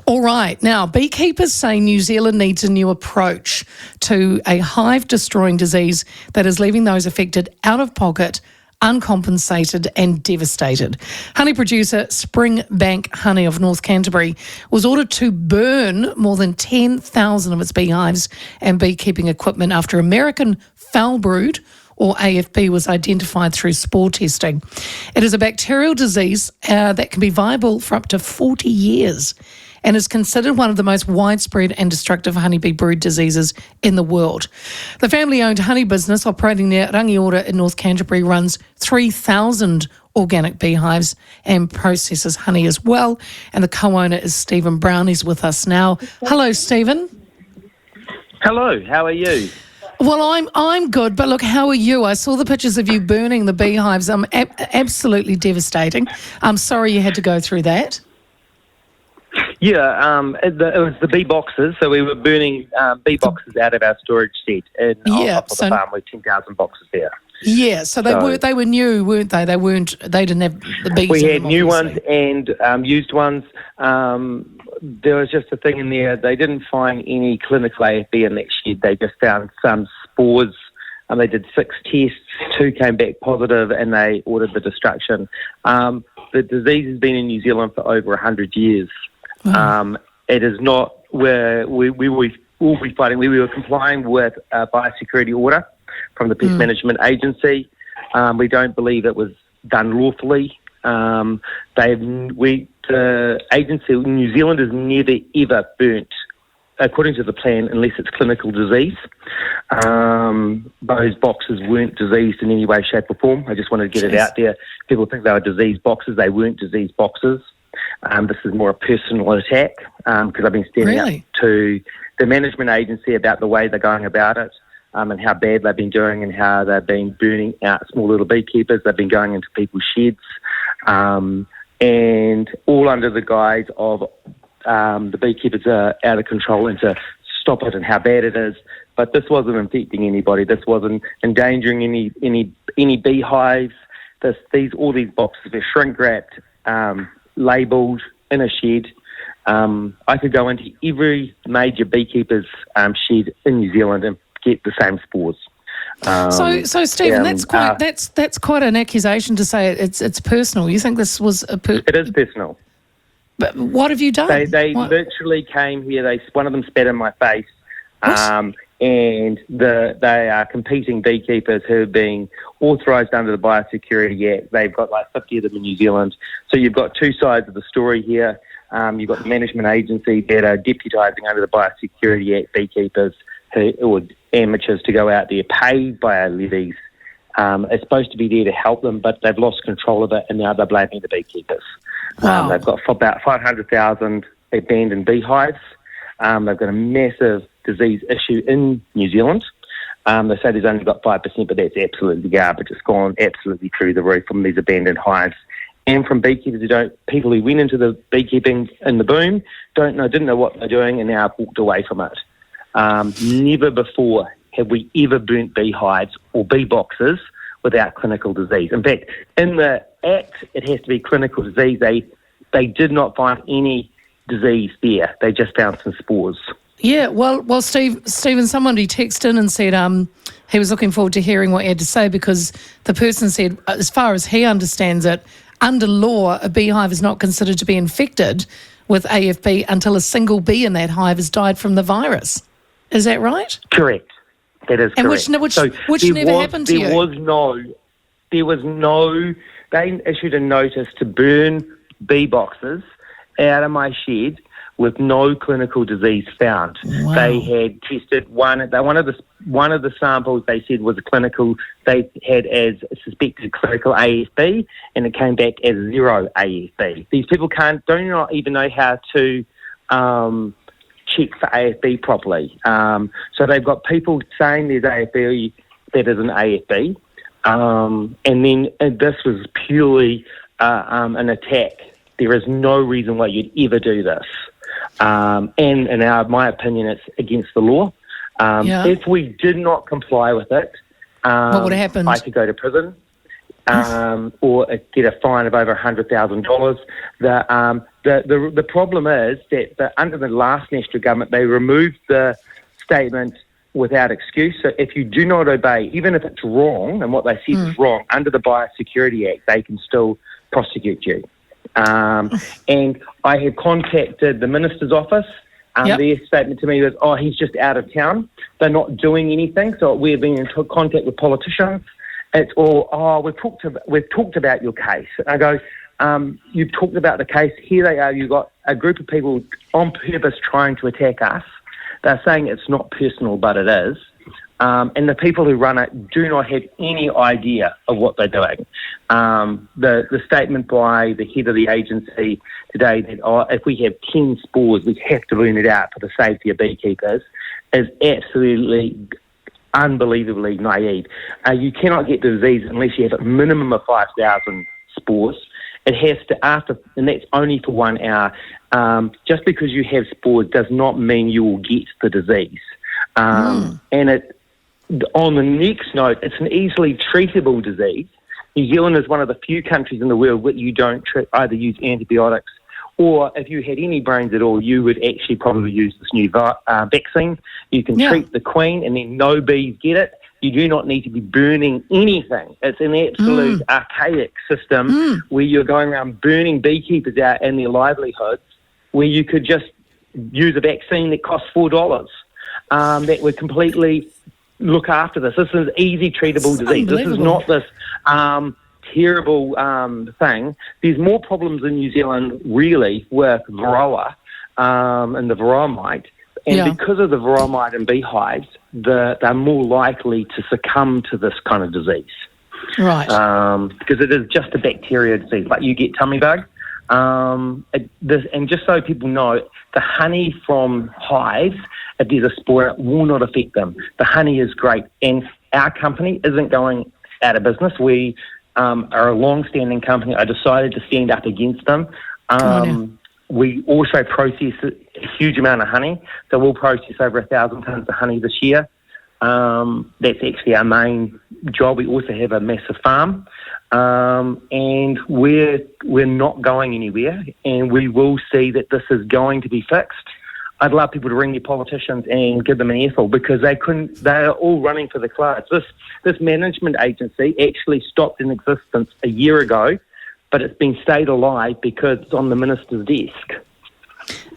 All right. Now, beekeepers say New Zealand needs a new approach to a hive-destroying disease that is leaving those affected out of pocket, uncompensated and devastated. Honey producer Springbank Honey of North Canterbury was ordered to burn more than 10,000 of its beehives and beekeeping equipment after American foul brood, or AFB, was identified through spore testing. It is a bacterial disease that can be viable for up to 40 years and is considered one of the most widespread and destructive honeybee brood diseases in the world. The family-owned honey business operating near Rangiora in North Canterbury runs 3,000 organic beehives and processes honey as well. And the co-owner is Stephen Brown. He's with us now. Hello, Stephen. Hello, how are you? Well, I'm good, but look, how are you? I saw the pictures of you burning the beehives. Absolutely devastating. I'm sorry you had to go through that. Yeah, it was the bee boxes, so we were burning bee boxes out of our storage shed off of the farm with 10,000 boxes there. Yeah, so they were new, weren't they? They didn't have the bees. We had them, new ones and used ones. There was just a thing in there. They didn't find any clinical AFB in that shed. They just found some spores. They did 6 tests. 2 came back positive, and they ordered the destruction. The disease has been in New Zealand for over 100 years. It is not where we will be fighting. We were complying with a biosecurity order from the Pest Management Agency. We don't believe it was done lawfully. The agency in New Zealand has never ever burnt, according to the plan, unless it's clinical disease. Those boxes weren't diseased in any way, shape or form. I just wanted to get it out there. People think they were diseased boxes. They weren't diseased boxes. This is more a personal attack because I've been standing up to the management agency about the way they're going about it and how bad they've been doing and how they've been burning out small little beekeepers. They've been going into people's sheds and all under the guise of the beekeepers are out of control and to stop it and how bad it is. But this wasn't infecting anybody. This wasn't endangering any beehives. All these boxes were shrink wrapped, labelled in a shed. I could go into every major beekeeper's shed in New Zealand and get the same spores. So Stephen, that's quite an accusation to say it's personal. You think this was It is personal. But what have you done? They literally came here. One of them spat in my face. And they are competing beekeepers who are being authorised under the Biosecurity Act. They've got like 50 of them in New Zealand. So you've got two sides of the story here. You've got the management agency that are deputising under the Biosecurity Act beekeepers or amateurs to go out there paid by our levies. It's supposed to be there to help them, but they've lost control of it and now they're blaming the beekeepers. Wow. They've got about 500,000 abandoned beehives. They've got a massive disease issue in New Zealand. They say there's only got 5%, but that's absolutely garbage. It's gone absolutely through the roof from these abandoned hives. And from beekeepers people who went into the beekeeping in the boom, didn't know what they're doing and now have walked away from it. Never before have we ever burnt beehives or bee boxes without clinical disease. In fact, in the Act, it has to be clinical disease. They did not find any disease there. They just found some spores. Yeah, well, Stephen, somebody texted in and said he was looking forward to hearing what you had to say because the person said, as far as he understands it, under law, a beehive is not considered to be infected with AFB until a single bee in that hive has died from the virus. Is that right? Correct. That is correct. Which never happened to you? They issued a notice to burn bee boxes out of my shed with no clinical disease found. Wow. They had tested one of the samples they said was a clinical. They had as suspected clinical AFB, and it came back as 0 AFB. These people do not even know how to check for AFB properly. So they've got people saying there's AFB that isn't AFB, and then this was purely an attack. There is no reason why you'd ever do this. And in my opinion, it's against the law. If we did not comply with it, what would have happened? I could go to prison or get a fine of over $100,000. The The problem is that under the last National Government, they removed the statement without excuse. So if you do not obey, even if it's wrong and what they said is wrong, under the Biosecurity Act, they can still prosecute you. And I have contacted the Minister's office. Their statement to me was, he's just out of town. They're not doing anything. So we've been in contact with politicians. It's all, we've talked about your case. And I go, you've talked about the case. Here they are. You've got a group of people on purpose trying to attack us. They're saying it's not personal, but it is. And the people who run it do not have any idea of what they're doing. The statement by the head of the agency today that if we have 10 spores, we have to burn it out for the safety of beekeepers is absolutely unbelievably naive. You cannot get the disease unless you have a minimum of 5,000 spores. It has to, and that's only for 1 hour. Just because you have spores does not mean you will get the disease. And on the next note, it's an easily treatable disease. New Zealand is one of the few countries in the world where you don't either use antibiotics or if you had any brains at all, you would actually probably use this new vaccine. You can treat the queen and then no bees get it. You do not need to be burning anything. It's an absolute archaic system where you're going around burning beekeepers out and their livelihoods, where you could just use a vaccine that costs $4 that would completely look after this. This is easy treatable disease. This is not this terrible thing. There's more problems in New Zealand really with varroa and the varroa mite. And because of the varroa mite in beehives, they're more likely to succumb to this kind of disease. Right. Because it is just a bacteria disease. Like you get tummy bug. And just so people know, the honey from hives, if there's a spore, it will not affect them. The honey is great. And our company isn't going out of business. We are a long-standing company. I decided to stand up against them. We also process a huge amount of honey. So we'll process over 1,000 tonnes of honey this year. That's actually our main job. We also have a massive farm. And we're not going anywhere. And we will see that this is going to be fixed. I'd love people to ring their politicians and give them an earful because they're all running for the clouds. This management agency actually stopped in existence a year ago, but it's been stayed alive because it's on the minister's desk.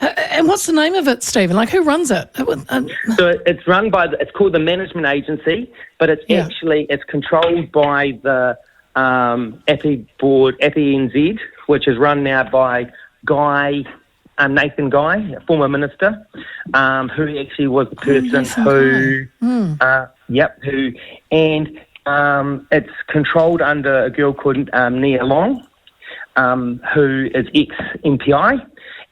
And what's the name of it, Stephen? Like, who runs it? So it's run by, it's called the management agency, but it's actually, it's controlled by the API board, API NZ, which is run now by Nathan Guy, a former minister, who actually was the person it's controlled under a girl called Nia Long, who is ex-MPI,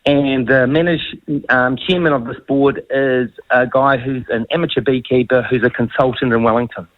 and the chairman of this board is a guy who's an amateur beekeeper who's a consultant in Wellington.